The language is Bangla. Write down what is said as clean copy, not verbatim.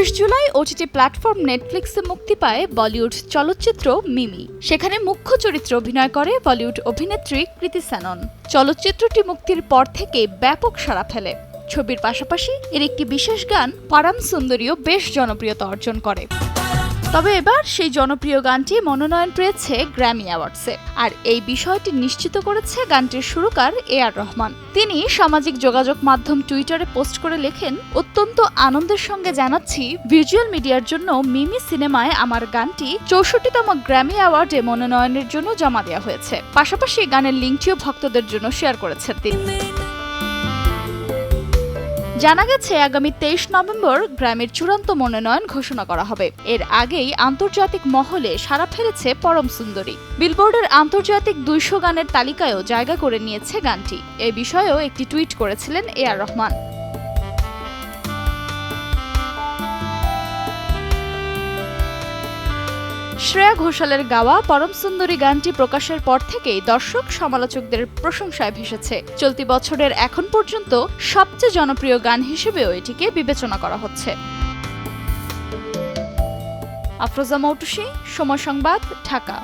২৯ জুলাই ওটিটি প্ল্যাটফর্ম নেটফ্লিক্সে মুক্তি পায় বলিউড চলচ্চিত্র মিমি। সেখানে মুখ্য চরিত্রে অভিনয় করে বলিউড অভিনেত্রী কৃতি সেনন। চলচ্চিত্রটি মুক্তির পর থেকে ব্যাপক সাড়া ফেলে। ছবির পাশাপাশি এর একটি বিশেষ গান পারাম সুন্দরীও বেশ জনপ্রিয়তা অর্জন করে। তবে এবার সেই জনপ্রিয় গানটি মনোনয়ন পেয়েছে গ্র্যামি অ্যাওয়ার্ডসে। আর এই বিষয়টি নিশ্চিত করেছে গানটির সুরকার এ.আর রহমান। তিনি সামাজিক যোগাযোগ মাধ্যম টুইটারে পোস্ট করে লেখেন, অত্যন্ত আনন্দের সঙ্গে জানাচ্ছি ভিজুয়াল মিডিয়ার জন্য মিমি সিনেমায় আমার গানটি ৬৪তম গ্র্যামি অ্যাওয়ার্ডে মনোনয়নের জন্য জমা দেওয়া হয়েছে। পাশাপাশি গানের লিঙ্কটিও ভক্তদের জন্য শেয়ার করেছেন তিনি। জানা গেছে আগামী ২৩ নভেম্বর গ্র্যামির চূড়ান্ত মনোনয়ন ঘোষণা করা হবে। এর আগেই আন্তর্জাতিক মহলে সাড়া ফেলেছে পরম সুন্দরী। বিলবোর্ডের আন্তর্জাতিক ২০০ গানের তালিকায়ও জায়গা করে নিয়েছে গানটি। এ বিষয়েও একটি টুইট করেছিলেন এ.আর রহমান। শ্রেয়া ঘোষালের গাওয়া পরম সুন্দরী গানটি প্রকাশের পর থেকেই দর্শক সমালোচকদের প্রশংসায় ভেসেছে। চলতি বছরের এখন পর্যন্ত সবচেয়ে জনপ্রিয় গান হিসেবেও এটিকে বিবেচনা করা হচ্ছে। আফরোজা মৌটুসী, সময় সংবাদ, ঢাকা।